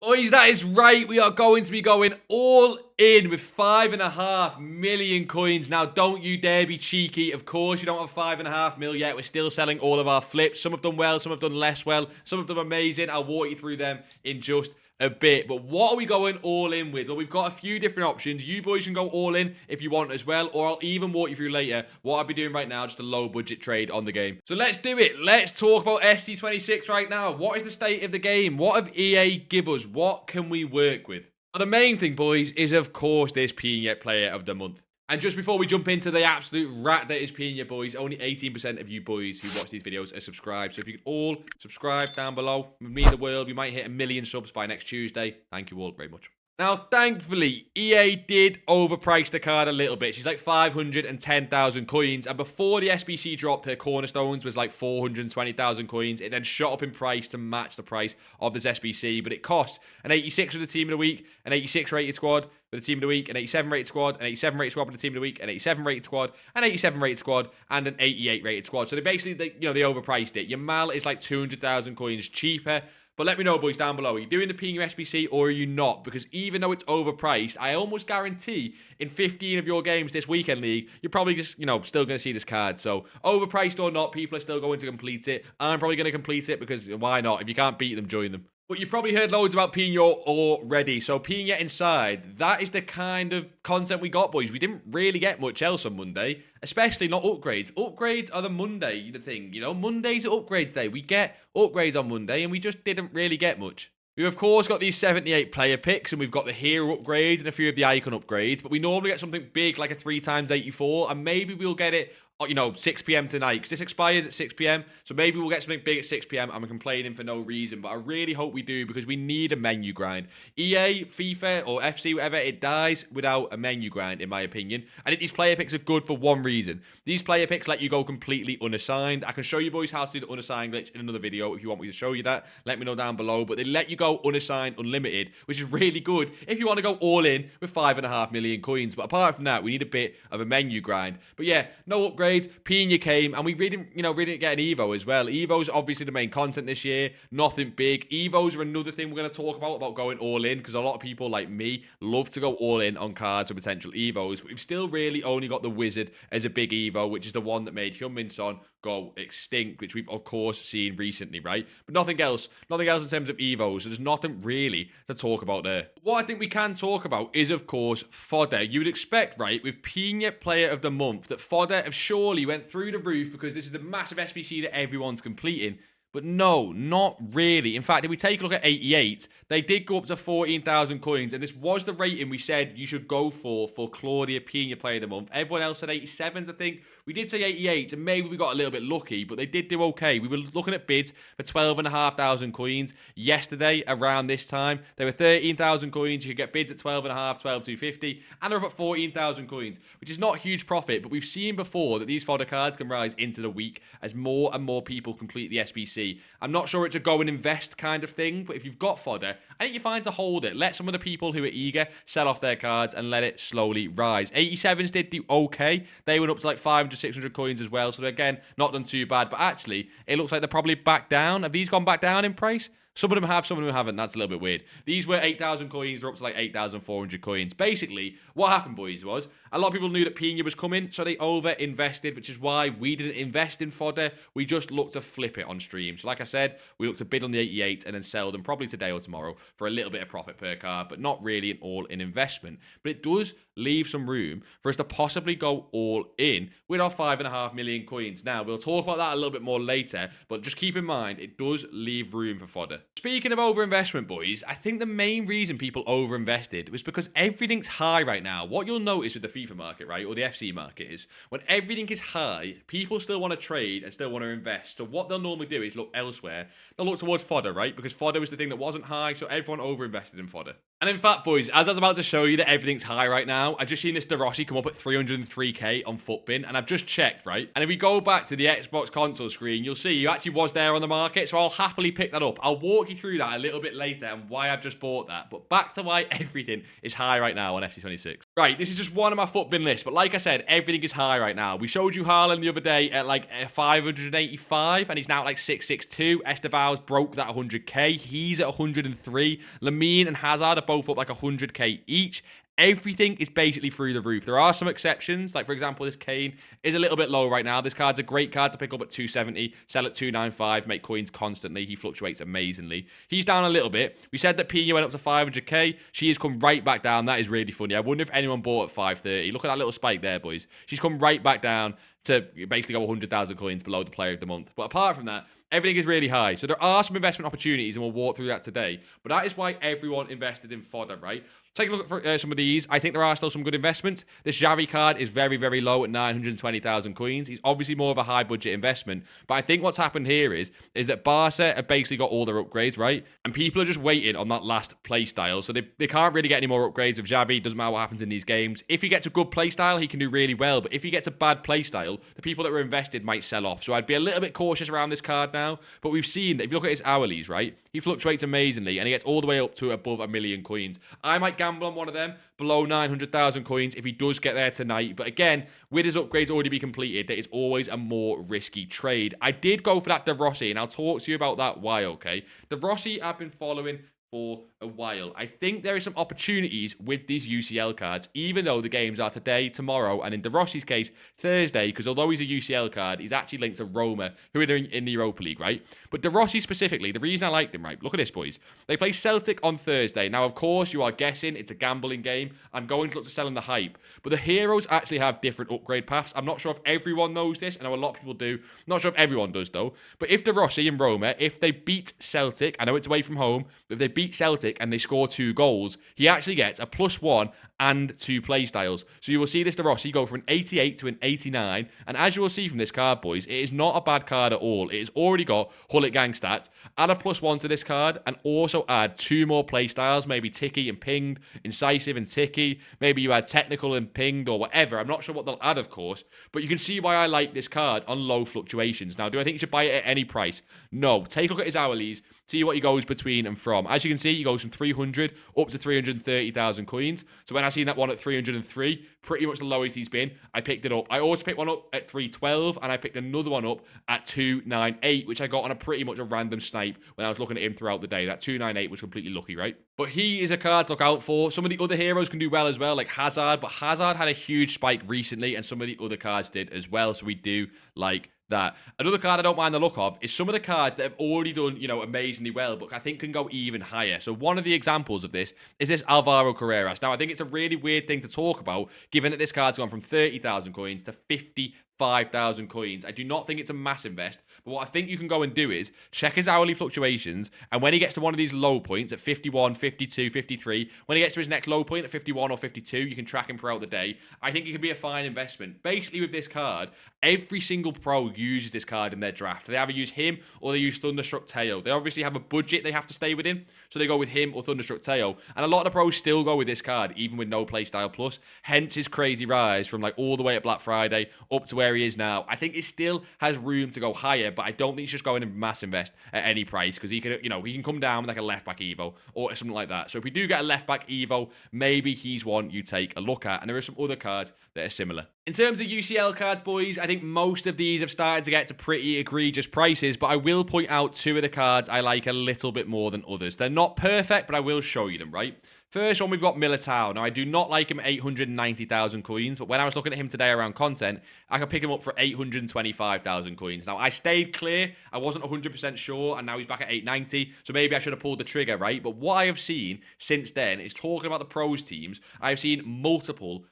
Boys, that is right. We are going to be going all in with 5.5 million coins. Now, don't you dare be cheeky. Of course, you don't have 5.5 mil yet. We're still selling all of our flips. Some have done well, some have done less well. Some of them amazing. I'll walk you through them in just a bit. But what are we going all in with? Well, we've got a few different options. You boys can go all in if you want as well, or I'll even walk you through later what I'll be doing right now, just a low budget trade on the game. So let's do it. Let's talk about SC26 right now. What is the state of the game? What have EA give us? What can we work with? Well, the main thing, boys, is of course this Pina Player of the Month. And just before we jump into the absolute rat that is Pina, boys, only 18% of you boys who watch these videos are subscribed. So if you could all subscribe down below, it would mean the world. We might hit 1 million subs by next Tuesday. Thank you all very much. Now, thankfully, EA did overprice the card a little bit. She's like 510,000 coins. And before the SBC dropped, her cornerstones was like 420,000 coins. It then shot up in price to match the price of this SBC. But it costs an 86 with the team of the week, an 86 rated squad with the team of the week, an 87 rated squad, an 87 rated squad with the team of the week, an 87 rated squad, an 87 rated squad, and an 88 rated squad. So they basically, they overpriced it. Your Mal is like 200,000 coins cheaper. But let me know, boys, down below. Are you doing the Pina SBC or are you not? Because even though it's overpriced, I almost guarantee in 15 of your games this weekend league, you're probably just, still going to see this card. So overpriced or not, people are still going to complete it. I'm probably going to complete it because why not? If you can't beat them, join them. But you've probably heard loads about Pina already. So Pina Inside, that is the kind of content we got, boys. We didn't really get much else on Monday, especially not upgrades. Upgrades are the Monday thing, Monday's upgrades day. We get upgrades on Monday, and we just didn't really get much. We've, of course, got these 78 player picks, and we've got the hero upgrades and a few of the icon upgrades, but we normally get something big like a 3x84, and maybe we'll get it 6 p.m. tonight, because this expires at 6 p.m. So maybe we'll get something big at 6 p.m. I'm complaining for no reason, but I really hope we do, because we need a menu grind. EA, FIFA, or FC, whatever, it dies without a menu grind, in my opinion. I think these player picks are good for one reason. These player picks let you go completely unassigned. I can show you boys how to do the unassigned glitch in another video if you want me to show you that. Let me know down below. But they let you go unassigned, unlimited, which is really good if you want to go all in with 5.5 million coins. But apart from that, we need a bit of a menu grind. But yeah, no upgrade. Pina came, and we really didn't get an Evo as well. Evo's obviously the main content this year. Nothing big. Evos are another thing we're going to talk about going all in, because a lot of people like me love to go all in on cards with potential Evos. But we've still really only got the Wizard as a big Evo, which is the one that made Hyun-Min Son go extinct, which we've of course seen recently, right? But nothing else in terms of Evos. So there's nothing really to talk about there. What I think we can talk about is, of course, Fodder. You would expect, right, with Pina Player of the Month, that Fodder have surely went through the roof because this is the massive SBC that everyone's completing. But no, not really. In fact, if we take a look at 88, they did go up to 14,000 coins, and this was the rating we said you should go for Claudia Pina Player of the Month. Everyone else said 87s, I think. We did say 88, and maybe we got a little bit lucky, but they did do okay. We were looking at bids for 12,500 coins yesterday around this time. There were 13,000 coins. You could get bids at 12.5, 12,250, and they're up at 14,000 coins, which is not huge profit, but we've seen before that these fodder cards can rise into the week as more and more people complete the SBC. I'm not sure it's a go and invest kind of thing, but if you've got fodder, I think you're fine to hold it. Let some of the people who are eager sell off their cards and let it slowly rise. 87s did do okay. They went up to like 500, 600 coins as well. So again, not done too bad, but actually it looks like they're probably back down. Have these gone back down in price? Some of them have, some of them haven't. That's a little bit weird. These were 8,000 coins. They're up to like 8,400 coins. Basically, what happened, boys, was a lot of people knew that Pina was coming, so they over-invested, which is why we didn't invest in fodder. We just looked to flip it on stream. So like I said, we looked to bid on the 88 and then sell them probably today or tomorrow for a little bit of profit per card, but not really an all-in investment. But it does leave some room for us to possibly go all in with our 5.5 million coins. Now, we'll talk about that a little bit more later, but just keep in mind, it does leave room for fodder. Speaking of overinvestment, boys, I think the main reason people overinvested was because everything's high right now. What you'll notice with the FIFA market, right, or the FC market is when everything is high, people still want to trade and still want to invest. So what they'll normally do is look elsewhere. They'll look towards fodder, right, because fodder was the thing that wasn't high, so everyone overinvested in fodder. And in fact, boys, as I was about to show you that everything's high right now, I've just seen this De Rossi come up at 303k on Footbin, and I've just checked, right? And if we go back to the Xbox console screen, you'll see he actually was there on the market, so I'll happily pick that up. I'll walk you through that a little bit later and why I've just bought that. But back to why everything is high right now on FC26. Right, this is just one of my Footbin lists, but like I said, everything is high right now. We showed you Haaland the other day at like 585, and he's now at like 662. Esteval's broke that 100k. He's at 103. Lamine and Hazard are both up like 100k each. Everything is basically through the roof. There are some exceptions, like for example, this Kane is a little bit low right now. This card's a great card to pick up at 270, sell at 295, make coins constantly. He fluctuates amazingly. He's down a little bit. We said that Pina went up to 500k. She has come right back down. That is really funny. I wonder if anyone bought at 530. Look at that little spike there, boys. She's come right back down to basically go 100,000 coins below the player of the month. But apart from that, everything is really high. So there are some investment opportunities, and we'll walk through that today. But that is why everyone invested in Fodder, right? Take a look at some of these. I think there are still some good investments. This Xavi card is very, very low at 920,000 coins. He's obviously more of a high budget investment. But I think what's happened here is that Barca have basically got all their upgrades, right? And people are just waiting on that last play style. So they can't really get any more upgrades with Xavi. Doesn't matter what happens in these games. If he gets a good play style, he can do really well. But if he gets a bad play style, the people that were invested might sell off. So I'd be a little bit cautious around this card now. But we've seen that if you look at his hourlies, right? He fluctuates amazingly and he gets all the way up to above 1 million coins. I might gamble on one of them below 900,000 coins if he does get there tonight. But again, with his upgrades already be completed, that is always a more risky trade. I did go for that De Rossi, and I'll talk to you about that why, okay? De Rossi I've been following for a while. I think there is some opportunities with these UCL cards, even though the games are today, tomorrow, and in De Rossi's case, Thursday, because although he's a UCL card, he's actually linked to Roma, who are in the Europa League, right? But De Rossi specifically, the reason I like them, right? Look at this, boys. They play Celtic on Thursday. Now, of course, you are guessing it's a gambling game. I'm going to look to sell in the hype. But the heroes actually have different upgrade paths. I'm not sure if everyone knows this. I know a lot of people do. Not sure if everyone does, though. But if De Rossi and Roma, if they beat Celtic, I know it's away from home, but if they beat Celtic and they score 2 goals, he actually gets a +1 and 2 play styles. So you will see this De Rossi go from an 88 to an 89. And as you will see from this card, boys, it is not a bad card at all. It has already got Hullet Gang stats. Add a +1 to this card and also add 2 more play styles, maybe Ticky and Pinged, Incisive and Ticky. Maybe you add Technical and Pinged or whatever. I'm not sure what they'll add, of course. But you can see why I like this card on low fluctuations. Now, do I think you should buy it at any price? No. Take a look at his hourlies. See what he goes between and from. As you can see, he goes from 300 up to 330,000 coins. So when I seen that one at 303, pretty much the lowest he's been, I picked it up. I also picked one up at 312, and I picked another one up at 298, which I got on a pretty much a random snipe when I was looking at him throughout the day. That 298 was completely lucky, right? But he is a card to look out for. Some of the other heroes can do well as well, like Hazard, but Hazard had a huge spike recently, and some of the other cards did as well, so we do like that. Another card I don't mind the look of is some of the cards that have already done, amazingly well, but I think can go even higher. So one of the examples of this is this Alvaro Carreras. Now, I think it's a really weird thing to talk about, given that this card's gone from 30,000 coins to 55,000 coins. I do not think it's a mass invest, but what I think you can go and do is check his hourly fluctuations, and when he gets to one of these low points at 51, 52, 53, when he gets to his next low point at 51 or 52, you can track him throughout the day. I think it could be a fine investment. Basically, with this card, every single pro uses this card in their draft. They either use him or they use Thunderstruck Teo. They obviously have a budget they have to stay within, so they go with him or Thunderstruck Teo. And a lot of the pros still go with this card, even with no playstyle plus. Hence his crazy rise from like all the way at Black Friday up to where he is now. I think it still has room to go higher, but I don't think he's just going to mass invest at any price, because he can, he can come down with like a left back Evo or something like that. So if we do get a left back Evo, maybe he's one you take a look at. And there are some other cards that are similar. In terms of UCL cards, boys, I think most of these have started to get to pretty egregious prices, but I will point out 2 of the cards I like a little bit more than others. They're not perfect, but I will show you them, right? First one, we've got Militao. Now, I do not like him at 890,000 coins, but when I was looking at him today around content, I could pick him up for 825,000 coins. Now, I stayed clear. I wasn't 100% sure, and now he's back at 890, so maybe I should have pulled the trigger, right? But what I have seen since then is, talking about the pros teams, I've seen multiple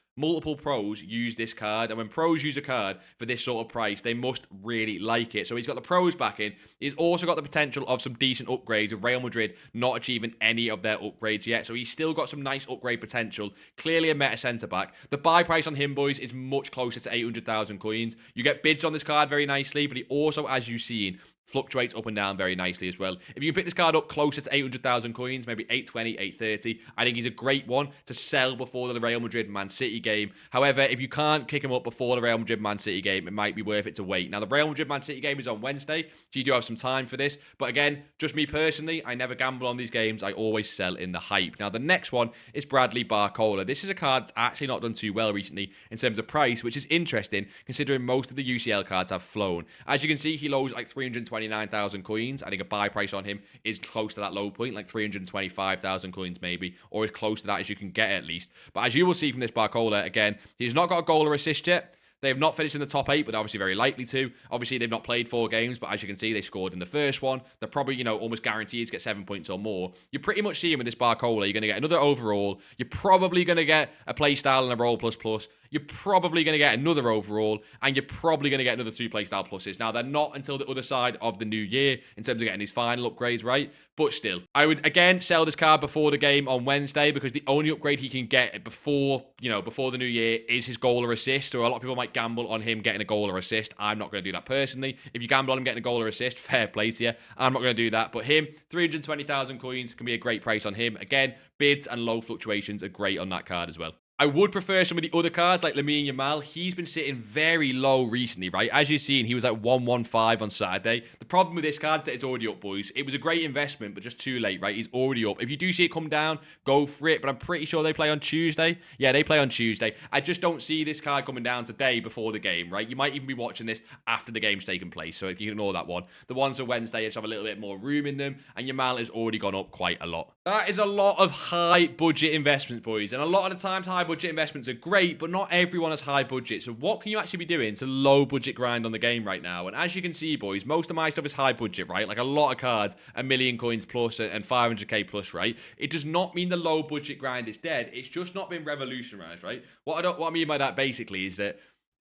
pros use this card, and when pros use a card for this sort of price, they must really like it. So he's got the pros back in. He's also got the potential of some decent upgrades, with Real Madrid not achieving any of their upgrades yet. So he's still got some nice upgrade potential. Clearly a meta centre-back. The buy price on him, boys, is much closer to 800,000 coins. You get bids on this card very nicely, but he also, as you've seen, fluctuates up and down very nicely as well. If you can pick this card up closer to 800,000 coins, maybe 820, 830, I think he's a great one to sell before the Real Madrid-Man City game. However, if you can't kick him up before the Real Madrid-Man City game, it might be worth it to wait. Now, the Real Madrid-Man City game is on Wednesday, so you do have some time for this. But again, just me personally, I never gamble on these games. I always sell in the hype. Now, the next one is Bradley Barcola. This is a card that's actually not done too well recently in terms of price, which is interesting considering most of the UCL cards have flown. As you can see, he lows like 329,000 coins. I think a buy price on him is close to that low point, like 325,000 coins maybe, or as close to that as you can get at least. But as you will see from this Barcola, again, he's not got a goal or assist yet. They have not finished in the top 8, but obviously very likely to. Obviously, they've not played 4 games, but as you can see, they scored in the first one. They're probably, almost guaranteed to get 7 points or more. You're pretty much seeing with this Barcola, you're going to get another overall. You're probably going to get a play style and a roll plus plus. You're probably going to get another overall, and you're probably going to get another 2 playstyle pluses. Now, they're not until the other side of the new year in terms of getting his final upgrades right, but still. I would, again, sell this card before the game on Wednesday because the only upgrade he can get before the new year is his goal or assist, so a lot of people might gamble on him getting a goal or assist. I'm not going to do that personally. If you gamble on him getting a goal or assist, fair play to you. I'm not going to do that, but him, 320,000 coins can be a great price on him. Again, bids and low fluctuations are great on that card as well. I would prefer some of the other cards like Lamine Yamal. He's been sitting very low recently, right? As you've seen, he was like 115 on Saturday. The problem with this card is that it's already up, boys. It was a great investment, but just too late, right? He's already up. If you do see it come down, go for it. But I'm pretty sure they play on Tuesday. Yeah, they play on Tuesday. I just don't see this card coming down today before the game, right? You might even be watching this after the game's taken place, so you can ignore that one. The ones on Wednesday just have a little bit more room in them, and Yamal has already gone up quite a lot. That is a lot of high budget investments, boys. And a lot of the times, high budget investments are great, but not everyone has high budget. So what can you actually be doing to low budget grind on the game right now? And as you can see, boys, most of my stuff is high budget, right? Like a lot of cards, 1 million coins plus and 500k plus, right? It does not mean the low budget grind is dead. It's just not been revolutionized, right? What I mean by that basically is that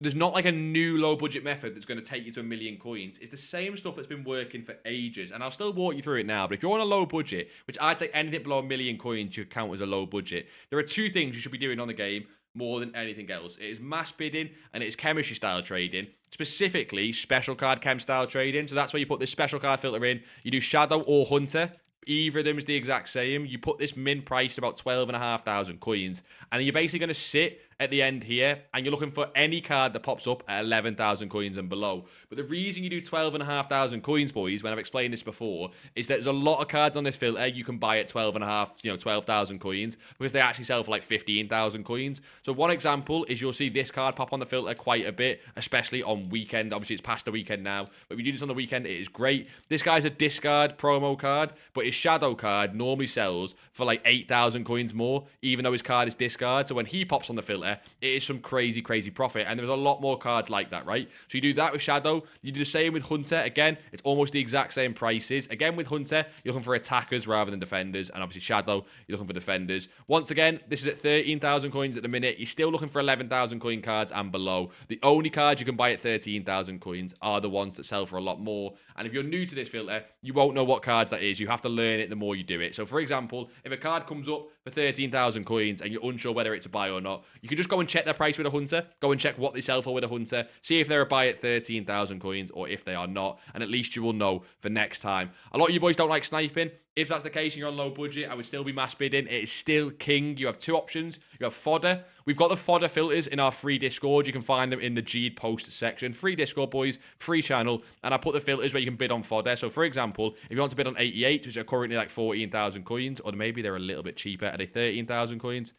there's not like a new low budget method that's going to take you to 1 million coins. It's the same stuff that's been working for ages. And I'll still walk you through it now. But if you're on a low budget, which I'd say anything below 1 million coins should count as a low budget, there are 2 things you should be doing on the game more than anything else. It is mass bidding and it is chemistry style trading. Specifically, special card chem style trading. So that's where you put this special card filter in. You do Shadow or Hunter. Either of them is the exact same. You put this min price to about 12,500 coins. And you're basically going to sit at the end here, and you're looking for any card that pops up at 11,000 coins and below. But the reason you do 12,500 coins, boys, when I've explained this before, is that there's a lot of cards on this filter you can buy at 12,000 coins, because they actually sell for like 15,000 coins. So one example is you'll see this card pop on the filter quite a bit, especially on weekend. Obviously, it's past the weekend now, but if you do this on the weekend, it is great. This guy's a discard promo card, but his shadow card normally sells for like 8,000 coins more, even though his card is discard. So when he pops on the filter, it is some crazy profit, and there's a lot more cards like that, right? So you do that with Shadow, you do the same with Hunter. Again, it's almost the exact same prices. Again, with Hunter, you're looking for attackers rather than defenders, and obviously Shadow, you're looking for defenders. Once again, this is at 13,000 coins at the minute. You're still looking for 11,000 coin cards and below. The only cards you can buy at 13,000 coins are the ones that sell for a lot more, and if you're new to this filter, you won't know what cards that is. You have to learn it the more you do it. So for example, if a card comes up for 13,000 coins and you're unsure whether it's a buy or not, you can just go and check their price with a Hunter, go and check what they sell for with a Hunter, see if they're a buy at 13,000 coins or if they are not, and at least you will know for next time. A lot of you boys don't like sniping. If that's the case and you're on low budget, I would still be mass bidding. It is still king. You have 2 options. You have Fodder. We've got the Fodder filters in our free Discord. You can find them in the BigJead post section. Free Discord, boys. Free channel. And I put the filters where you can bid on Fodder. So, for example, if you want to bid on 88, which are currently like 14,000 coins, or maybe they're a little bit cheaper. Are they 13,000 coins?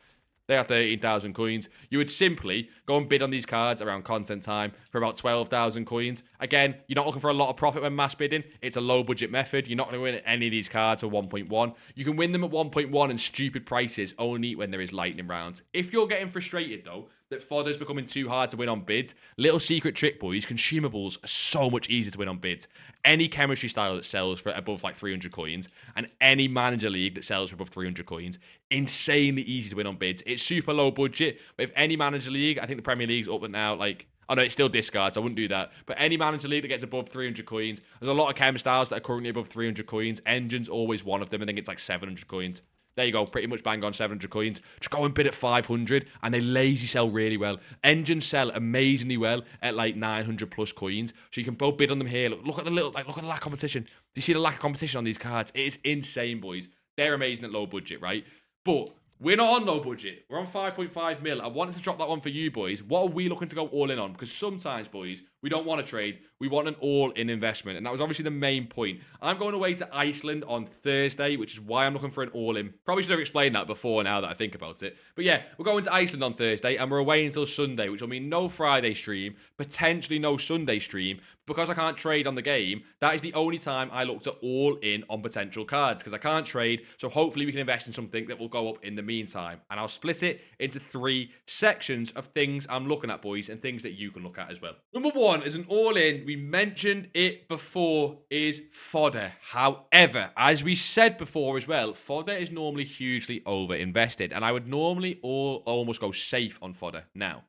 They are 13,000 coins. You would simply go and bid on these cards around content time for about 12,000 coins. Again, you're not looking for a lot of profit when mass bidding. It's a low budget method. You're not going to win any of these cards for 1.1. You can win them at 1.1 and stupid prices only when there is lightning rounds. If you're getting frustrated though, that Fodder's becoming too hard to win on bids, little secret trick, boys, consumables are so much easier to win on bids. Any chemistry style that sells for above like 300 coins, and any manager league that sells for above 300 coins, insanely easy to win on bids. It's super low budget, but if any manager league, I think the Premier League's up and now, like, oh no, it's still discards, so I wouldn't do that. But any manager league that gets above 300 coins, there's a lot of chem styles that are currently above 300 coins. Engine's always one of them, I think it's like 700 coins. There you go, pretty much bang on 700 coins. Just go and bid at 500, and they lazy sell really well. Engines sell amazingly well at like 900 plus coins, so you can both bid on them here. Look at the look at the lack of competition. Do you see the lack of competition on these cards? It is insane, boys. They're amazing at low budget, right? But we're not on low budget. We're on 5.5 mil. I wanted to drop that one for you, boys. What are we looking to go all in on? Because sometimes, boys, we don't want to trade. We want an all-in investment. And that was obviously the main point. I'm going away to Iceland on Thursday, which is why I'm looking for an all-in. Probably should have explained that before now that I think about it. But yeah, we're going to Iceland on Thursday, and we're away until Sunday, which will mean no Friday stream, potentially no Sunday stream. Because I can't trade on the game, that is the only time I look to all in on potential cards, because I can't trade. So hopefully we can invest in something that will go up in the meantime. And I'll split it into 3 sections of things I'm looking at, boys, and things that you can look at as well. Number 1 is an all-in. We mentioned it before, is Fodder. However, as we said before as well, Fodder is normally hugely over-invested, and I would normally almost go safe on Fodder. Now,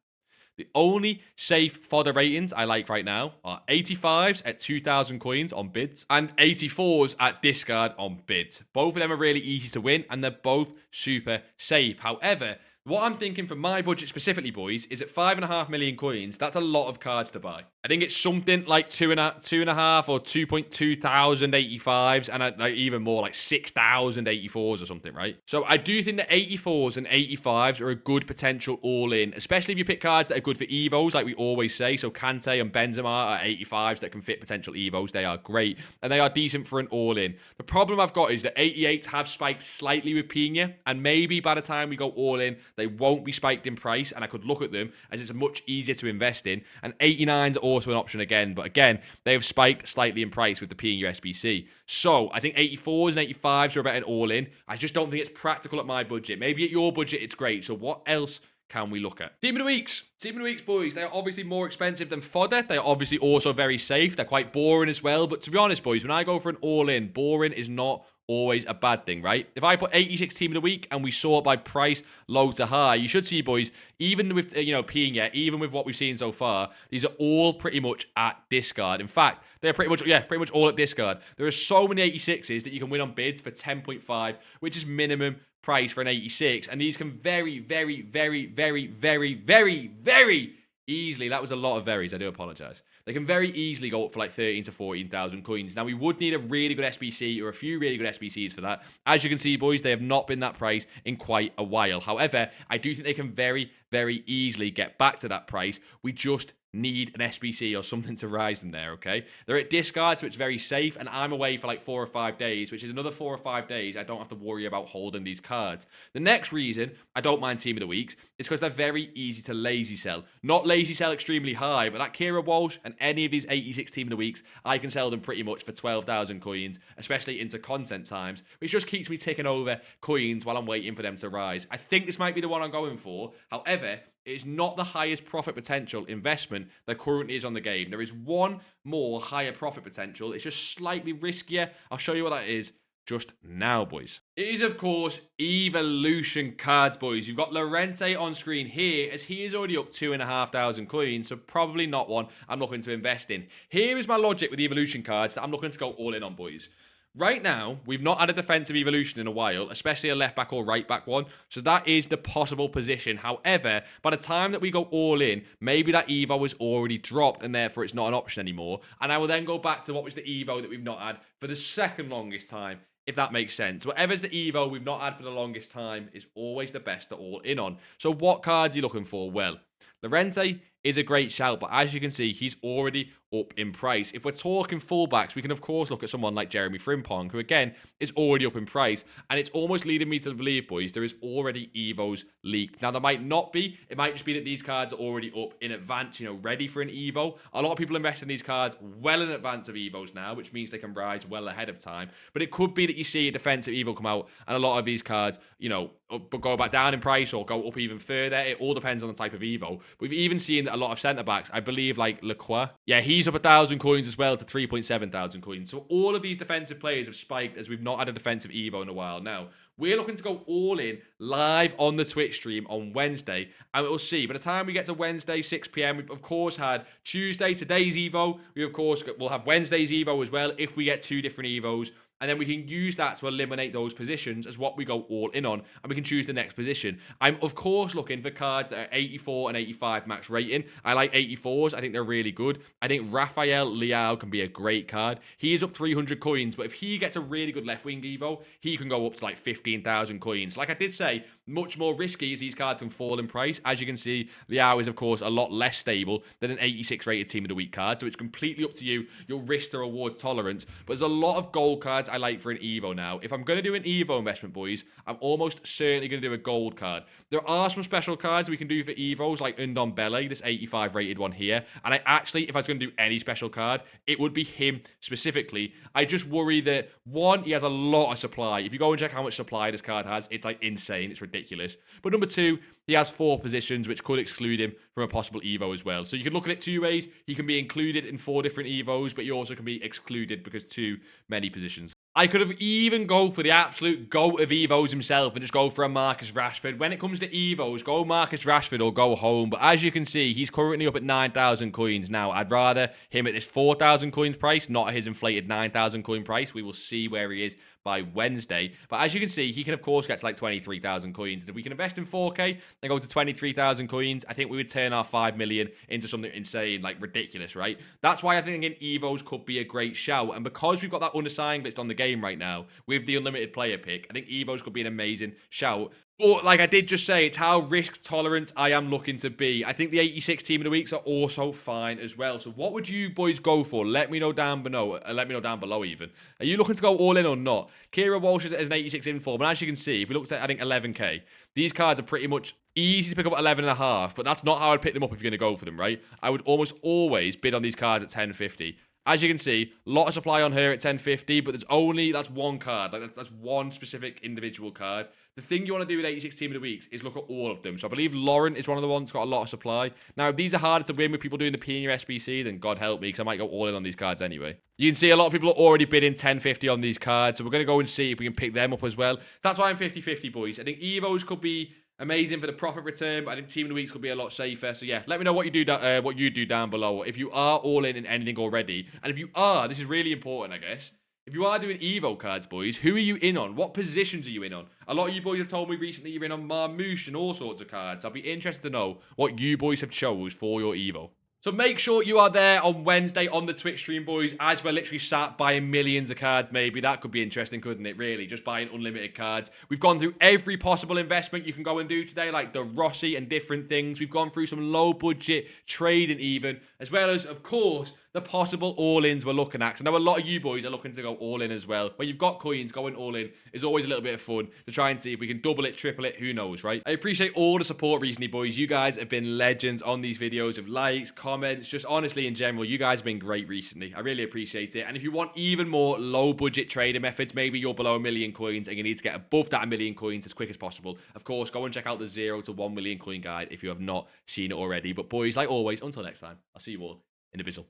the only safe Fodder ratings I like right now are 85s at 2,000 coins on bids and 84s at discard on bids. Both of them are really easy to win, and they're both super safe. However, what I'm thinking for my budget specifically, boys, is at 5.5 million coins, that's a lot of cards to buy. I think it's something like 2.5 or 2.2 thousand 85s, and like even more, like 6,000 84s or something, right? So I do think that 84s and 85s are a good potential all-in, especially if you pick cards that are good for Evos, like we always say. So Kante and Benzema are 85s that can fit potential Evos. They are great, and they are decent for an all-in. The problem I've got is that 88s have spiked slightly with Pina, and maybe by the time we go all-in, they won't be spiked in price, and I could look at them as it's much easier to invest in. And 89s are also an option again, but again, they have spiked slightly in price with the P and SBC. So I think 84s and 85s are a better all-in. I just don't think it's practical at my budget. Maybe at your budget, it's great. So what else can we look at? Team of the Weeks. Team of the Weeks, boys. They are obviously more expensive than Fodder. They are obviously also very safe. They're quite boring as well. But to be honest, boys, when I go for an all-in, boring is not always a bad thing, right? If I put 86 Team of the Week and we sort by price low to high, you should see, boys, even with, Pina, even with what we've seen so far, these are all pretty much at discard. In fact, they're pretty much all at discard. There are so many 86s that you can win on bids for 10.5, which is minimum price for an 86. And these can very, very, very, very, very, very, very easily, that was a lot of verys, I do apologize. They can very easily go up for like 13 to 14,000 coins. Now, we would need a really good SBC or a few really good SBCs for that. As you can see, boys, they have not been that price in quite a while. However, I do think they can very, very easily get back to that price. We just need an SBC or something to rise them there, okay? They're at discard, so it's very safe, and I'm away for like 4 or 5 days, which is another 4 or 5 days I don't have to worry about holding these cards. The next reason I don't mind Team of the Weeks is because they're very easy to lazy sell. Not lazy sell extremely high, but that Kira Walsh and any of these 86 Team of the Weeks, I can sell them pretty much for 12,000 coins, especially into content times, which just keeps me ticking over coins while I'm waiting for them to rise. I think this might be the one I'm going for. However, it is not the highest profit potential investment that currently is on the game. There is one more higher profit potential. It's just slightly riskier. I'll show you what that is just now, boys. It is, of course, Evolution cards, boys. You've got Llorente on screen here, as he is already up 2,500 coins, so probably not one I'm looking to invest in. Here is my logic with Evolution cards that I'm looking to go all in on, boys. Right now, we've not had a defensive evolution in a while, especially a left back or right back one. So that is the possible position. However, by the time that we go all in, maybe that Evo was already dropped and therefore it's not an option anymore. And I will then go back to what was the Evo that we've not had for the second longest time, if that makes sense. Whatever's the Evo we've not had for the longest time is always the best to all in on. So what cards are you looking for? Well, Llorente is a great shout, but as you can see, he's already up in price. If we're talking fullbacks, we can of course look at someone like Jeremy Frimpong, who again is already up in price, and it's almost leading me to believe, boys, there is already Evos leaked. Now, there might not be. It might just be that these cards are already up in advance, ready for an Evo. A lot of people invest in these cards well in advance of Evos now, which means they can rise well ahead of time. But it could be that you see a defensive Evo come out, and a lot of these cards, go back down in price or go up even further. It all depends on the type of Evo. We've even seen that a lot of centre-backs, I believe like Lacroix, he's up 1,000 coins as well to 3,700 coins. So all of these defensive players have spiked as we've not had a defensive Evo in a while. Now, we're looking to go all in live on the Twitch stream on Wednesday, and we'll see. By the time we get to Wednesday, 6 p.m, we've of course had Tuesday, today's Evo. We of course will have Wednesday's Evo as well if we get 2 different Evos. and then we can use that to eliminate those positions as what we go all in on, and we can choose the next position. I'm, of course, looking for cards that are 84 and 85 max rating. I like 84s. I think they're really good. I think Rafael Leao can be a great card. He is up 300 coins, but if he gets a really good left wing Evo, he can go up to like 15,000 coins. Like I did say, much more risky as these cards can fall in price. As you can see, Leao is, of course, a lot less stable than an 86 rated Team of the Week card, so it's completely up to you, your risk to reward tolerance. But there's a lot of gold cards I like for an Evo now. If I'm going to do an Evo investment, boys, I'm almost certainly going to do a gold card. There are some special cards we can do for Evos, like Ndombele, this 85 rated one here. And I actually, if I was going to do any special card, it would be him specifically. I just worry that, one, he has a lot of supply. If you go and check how much supply this card has, it's like insane. It's ridiculous. But number two, he has 4 positions, which could exclude him from a possible Evo as well. So you can look at it 2 ways. He can be included in 4 different Evos, but he also can be excluded because too many positions. I could have even go for the absolute GOAT of Evos himself and just go for a Marcus Rashford. When it comes to Evos, go Marcus Rashford or go home. But as you can see, he's currently up at 9,000 coins now. I'd rather him at this 4,000 coins price, not at his inflated 9,000 coin price. We will see where he is by Wednesday. But as you can see, he can, of course, get to like 23,000 coins. And if we can invest in 4K and go to 23,000 coins, I think we would turn our 5 million into something insane, like ridiculous, right? That's why I think in Evos could be a great shout. And because we've got that undersigned glitched on the game right now with the unlimited player pick, I think Evos could be an amazing shout. But like I did just say, it's how risk tolerant I am looking to be. I think the 86 Team of the Weeks are also fine as well. So what would you boys go for? Let me know down below. Let me know down below even. Are you looking to go all in or not? Kira Walsh is an 86 in form. And as you can see, if we looked at, I think, 11k, these cards are pretty much easy to pick up at 11.5. But that's not how I'd pick them up if you're going to go for them, right? I would almost always bid on these cards at 10.50. As you can see, a lot of supply on her at 10.50, but that's one card. Like that's one specific individual card. The thing you want to do with 86 Team of the Weeks is look at all of them. So I believe Lauren is one of the ones that's got a lot of supply. Now, if these are harder to win with people doing the P in your SBC, then God help me, because I might go all in on these cards anyway. You can see a lot of people are already bidding 10.50 on these cards, so we're going to go and see if we can pick them up as well. That's why I'm 50-50, boys. I think Evos could be amazing for the profit return, but I think Team of the Weeks could be a lot safer. So yeah, let me know what you do down below. If you are all in anything already, and if you are, this is really important, I guess. If you are doing Evo cards, boys, who are you in on? What positions are you in on? A lot of you boys have told me recently you're in on Marmouche and all sorts of cards. I'll be interested to know what you boys have chose for your Evo. So make sure you are there on Wednesday on the Twitch stream, boys, as we're literally sat buying millions of cards, maybe. That could be interesting, couldn't it, really? Just buying unlimited cards. We've gone through every possible investment you can go and do today, like the Rossi and different things. We've gone through some low-budget trading even, as well as, of course, the possible all-ins we're looking at. So now a lot of you boys are looking to go all-in as well. When you've got coins, going all-in is always a little bit of fun to try and see if we can double it, triple it, who knows, right? I appreciate all the support recently, boys. You guys have been legends on these videos with likes, comments, just honestly in general, you guys have been great recently. I really appreciate it. And if you want even more low-budget trading methods, maybe you're below 1 million coins and you need to get above that 1 million coins as quick as possible, of course, go and check out the 0 to 1 million coin guide if you have not seen it already. But boys, like always, until next time, I'll see you all in the bizzle.